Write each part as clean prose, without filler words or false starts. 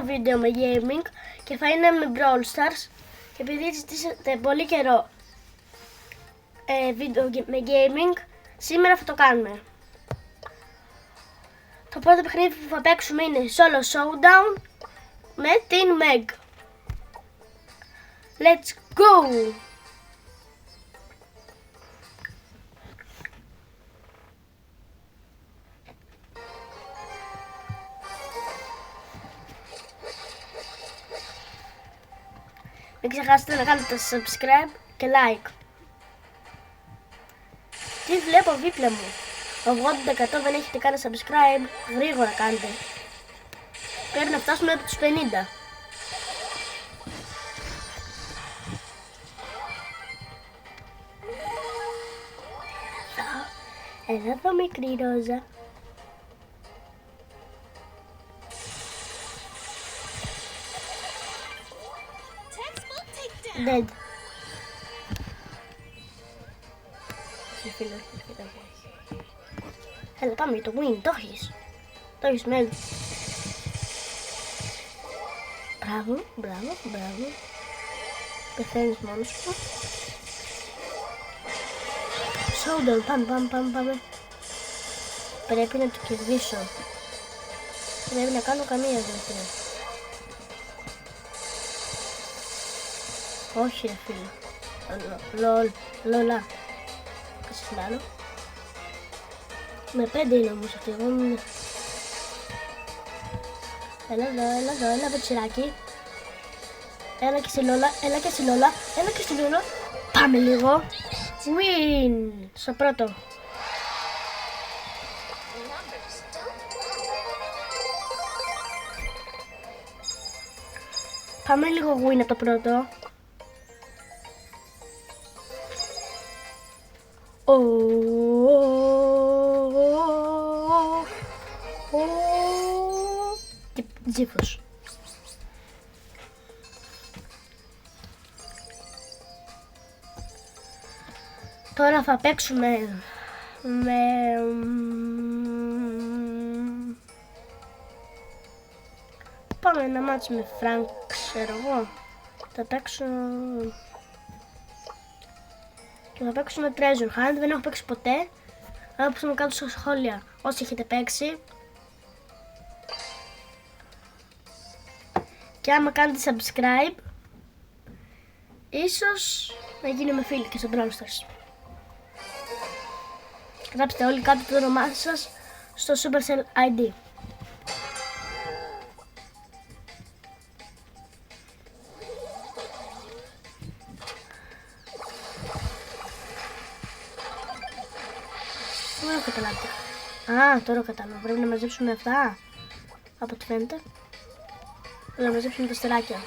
Βίντεο με gaming και θα είναι με Brawl Stars και επειδή ζητήσατε πολύ καιρό βίντεο με gaming, σήμερα θα το κάνουμε. Το πρώτο παιχνίδι που θα παίξουμε είναι Solo Showdown με την Meg. Let's go! Μην ξεχάσετε να κάνετε subscribe και like. Τι βλέπω δίπλα μου. 80% δεν έχετε κάνει subscribe. Γρήγορα κάντε. Πρέπει να φτάσουμε από τους 50. Εδώ το μικρή ρόζα. Dead. Έλα πάμε για το win, το έχεις. Το έχεις Meg. Μπράβο, μπράβο, μπράβο. Πεθαίνεις μόνος σου. Showdown, πάμε. Πρέπει να το κερδίσω. Πρέπει να κάνω καμία βοήθεια. Όχι ρε φίλε. Λολά. Κάτσε άλλο. Με 5 είναι όμως αυτή. Εγώ είναι. Έλα πετσιράκι. Έλα και στη Λόλα. Πάμε λίγο. Win. Στο πρώτο. Πάμε λίγο win από το πρώτο. Τζίφος. Τώρα θα παίξουμε με πάμε ένα μάτς με Frank, ξέρω εγώ. Θα παίξω και θα παίξω με Treasure Hunt. Δεν έχω παίξει ποτέ. Θα παίξω με κάτω στα σχόλια όσοι έχετε παίξει. Και άμα κάνετε subscribe, ίσως να γίνουμε φίλοι και στο Brawl Stars. Γράψτε όλοι κάτω το όνομά σας στο Supercell ID. Δεν έχω καταλάβει. Α, τώρα κατάλαβα. Πρέπει να μαζέψουμε αυτά. Από ό,τι φαίνεται. Να μαζέψουμε τα στεράκια.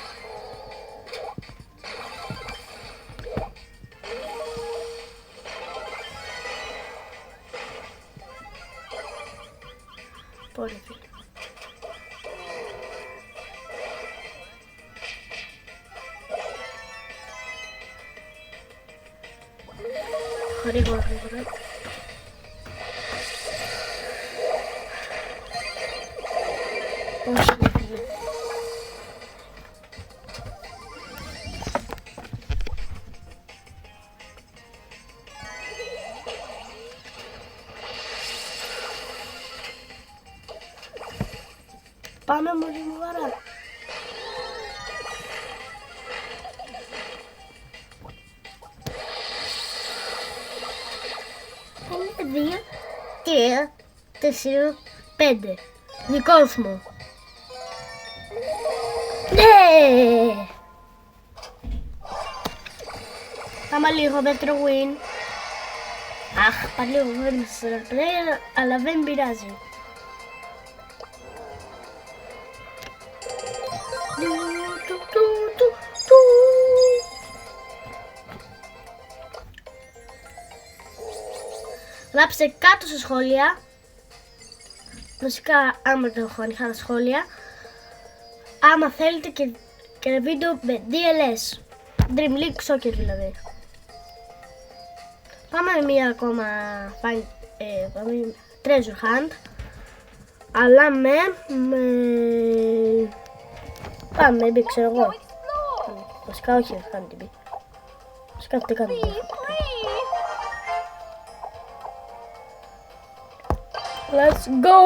Πολύ φίλοι. Γρήγορα. Όχι, φίλοι. Πάμε μόλι μου βαρά. Είναι 2, 3, 4, 5. Δικός μου. Ναι! Πάμε λίγο δεύτερο win. Αχ, πάλι λίγο win στο player, αλλά δεν πειράζει. Γράψτε κάτω στα σχόλια. Βασικά, άμα το έχω ανοιχτά τα σχόλια, άμα θέλετε και ένα βίντεο με DLS, Dream League Soccer δηλαδή. Πάμε με μία ακόμα Treasure Hunt, αλλά με Πάμε, μπει, ξέρω εγώ. Βασικά όχι, κάνει την μπει. Βασικά τι κάνει. Let's go!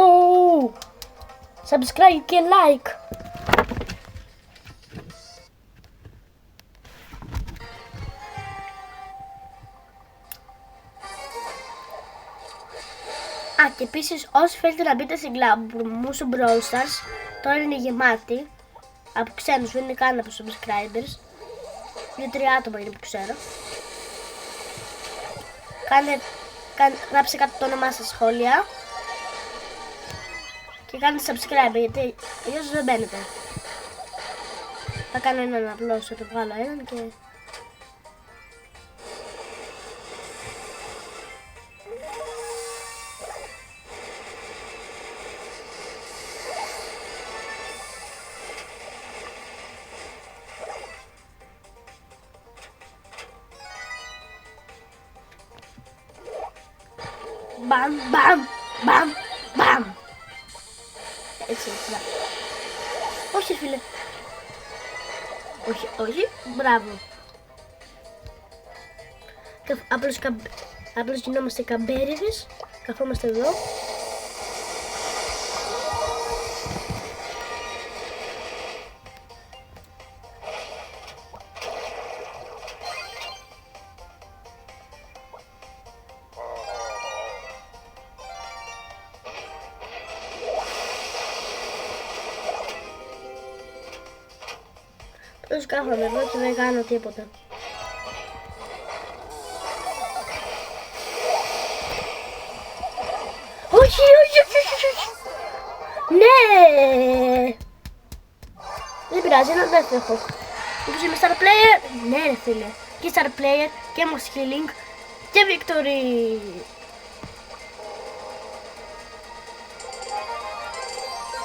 Subscribe και like. Α, και επίσης όσοι θέλετε να μπείτε στην κλαμπ μου στο Brawl Stars, τώρα είναι γεμάτη. Από ξένους, δεν είναι καν από subscribers. 2-3 άτομα είναι που ξέρω. Γράψτε κάτω το όνομά σας σχόλια. Και κάντε subscribe, γιατί αλλιώς δεν μπαίνετε. Θα κάνω έναν απλό, θα το βγάλω έναν και... Μπαμ, μπαμ, μπαμ, μπαμ. Έτσι, έτσι. Όχι, φίλε. Όχι, όχι. Μπράβο. Απλώς γινόμαστε καμπέριδες. Καθόμαστε εδώ. Απλώς κάθομαι εδώ και δεν κάνω τίποτα. Όχι, όχι, όχι, όχι. Ναι! Δεν πειράζει, ένα δεύτερο έχω. Όπως είμαι star player, ναι ρε φίλε. Και star player και max healing και victory.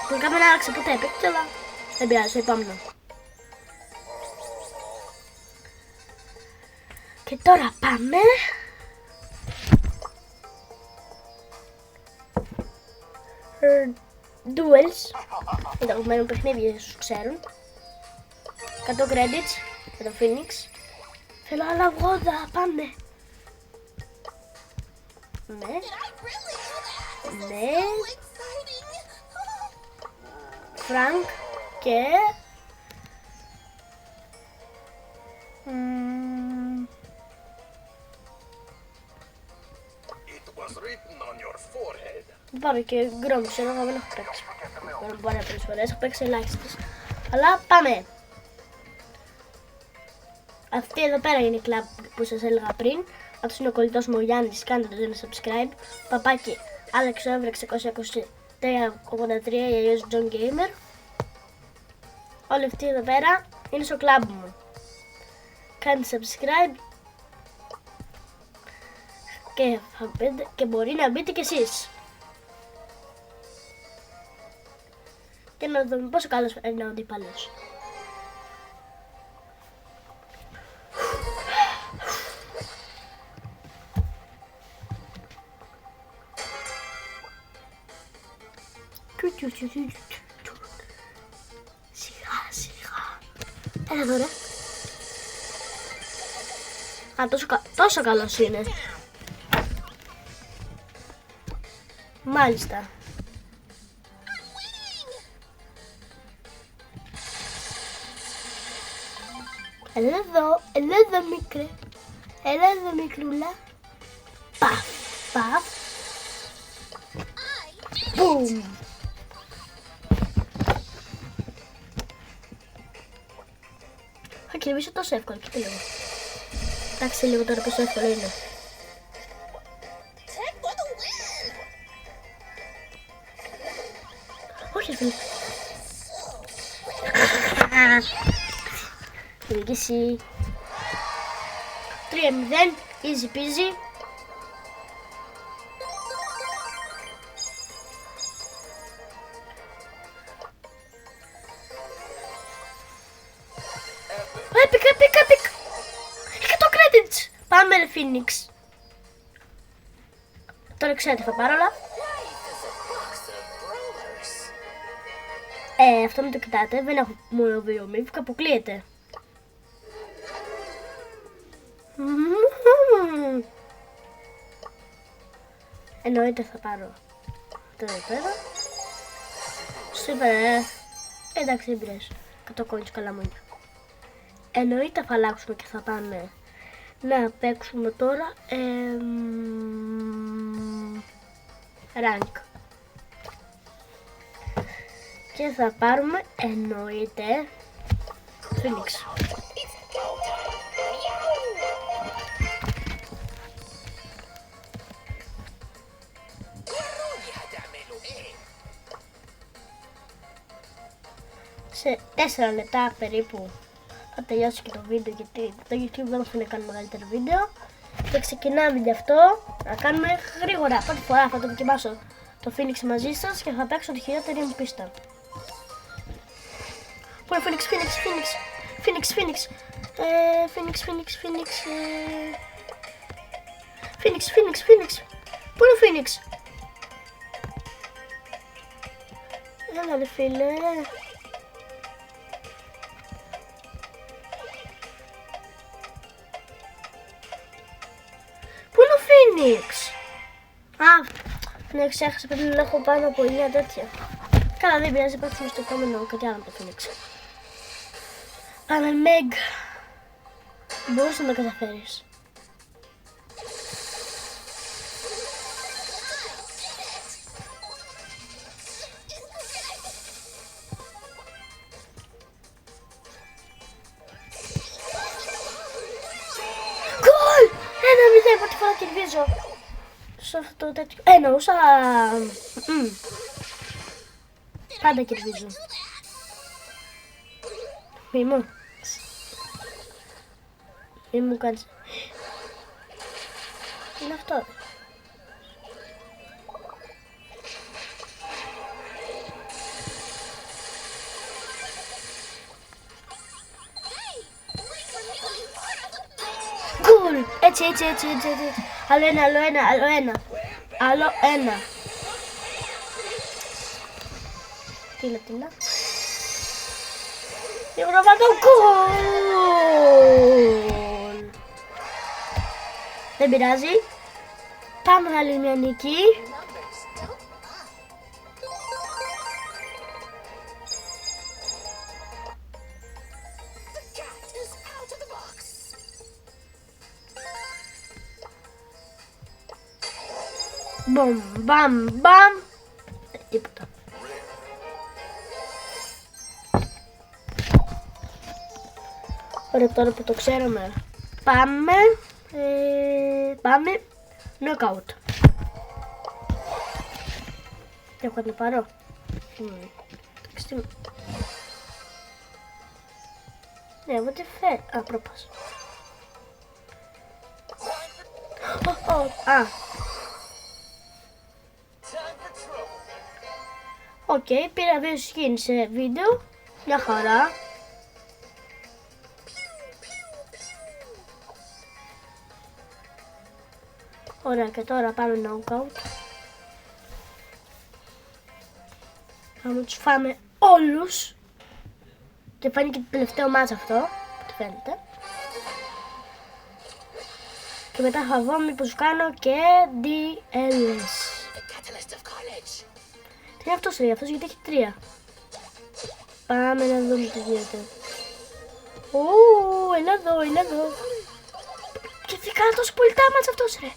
Δεν κάνουμε να άλλαξε ποτέ έπαιξε, αλλά δεν πειράζει, επόμενο. Και τώρα πάμε. Duels. Είναι το αγαπημένο παιχνίδι, όσους ξέρουν. 100 credits για το Phoenix. Θέλω άλλα 80, πάμε. Ναι. Ναι. Frank και... Πάρω και γκρόμ, ξέρω, εγώ δεν έχω παίξει. Δεν μπορεί να πολλές φορές, έχω παίξει ελάχιστες. Αλλά πάμε! Αυτή εδώ πέρα είναι η κλαμπ που σας έλεγα πριν. Αυτός είναι ο κολλητός μου ο Γιάννης, κάντε το ένα subscribe. Παπάκι Alex683 ή αλλιώς John Gamer. Όλοι αυτοί εδώ πέρα είναι στο κλαμπ μου. Κάντε subscribe και μπορεί να μπείτε κι εσείς. Και να δούμε πόσο καλός είναι ο αντίπαλος. Σιγά, σιγά. Έλα εδώ ρε. Α, τόσο καλός είναι. Μάλιστα. Έλα εδώ μικρέ. Έλα εδώ μικρούλα. Παφ, παφ. Μπουμ. Θα κερδίσω τόσο εύκολα, κοίτα λίγο. Εντάξει λίγο τώρα πόσο εύκολο είναι. Όχι φίλε. Και εσύ. 3-0, easy peasy. Epic. 100 credits. Πάμε ρε Phoenix. Τώρα ξέρετε θα πάρω όλα. Αυτό μην το κοιτάτε, δεν έχω μόνο 2 μύθους, αποκλείεται. Εννοείται θα πάρω αυτό εδώ πέρα. Σούπερ, εντάξει έμπειρες, 100 κόλλης καλά μου είναι. Εννοείται θα αλλάξουμε και θα πάμε να παίξουμε τώρα rank. Και θα πάρουμε εννοείται Phoenix. Σε 4 λεπτά περίπου θα τελειώσει και το βίντεο, γιατί το YouTube δεν μας θέλει να κάνουμε μεγαλύτερο βίντεο. Και ξεκινάμε γι' αυτό να κάνουμε γρήγορα. Πρώτη φορά θα το δοκιμάσω το Phoenix μαζί σας και θα παίξω τη χειρότερη μου πίστα. Πού είναι Phoenix, Phoenix, Phoenix, Phoenix, Phoenix, Phoenix, Phoenix, Phoenix, Phoenix, Phoenix, Phoenix. Πού είναι Phoenix? Έλα ρε φίλε. Πού είναι ο Phoenix? Ναι, ξέχασα, πρέπει να έχω πάνω από 9 τέτοια. Καλά, δεν πειράζει, παίξουμε στο επόμενο κάτι άλλο από το Phoenix. Πάμε Meg. Μπορείς να το καταφέρεις. Γκολ! 1-0, πρώτη φορά κερδίζω. Σε αυτό το τέτοιο. Εννοούσα... Πάντα κερδίζω. Μη μου κάνεις. Τι είναι αυτό? Γκολ! Έτσι. Άλλο ένα. Τι είναι. Ευρωβατό γκολ! Δεν πειράζει. Πάμε άλλη μια νίκη. Μπαμ. Τίποτα. Ωραία, τώρα που το ξέρουμε, πάμε knockout. Έχω να πάρω. Ναι, εγώ τι φέρω. Πρόπας. Οκ, πήρα 2 skins σε βίντεο. Μια χαρά. Ωραία, και τώρα πάμε knockout. Θα τους φάμε όλους. Και φάνηκε το τελευταίο μάτς αυτό, που φαίνεται. Και μετά θα δω μήπως κάνω και DLS. Τι είναι αυτός ρε, αυτός γιατί έχει 3. Πάμε να δούμε τι γίνεται. Έλα εδώ. Και τι κάνει τόσο πολύ τάμας αυτός ρε.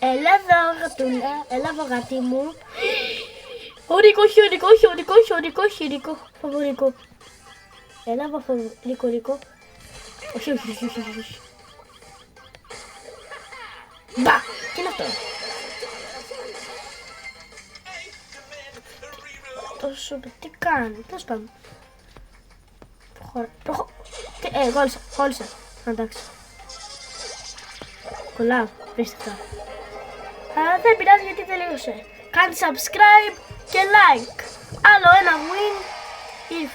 Έλα εδώ γατούλα, έλα εδώ γατί μου. Ορικό, φαβορικό. Έλα εδώ φαβορικό. Όχι. Μπα, τι είναι αυτό. Τόσο, τι κάνει, τέλος πάντων. Γόλισα, εντάξει. Κολλάω, πίστευτα. Δεν πειράζει γιατί τελείωσε. Κάντε subscribe και like. Άλλο ένα win.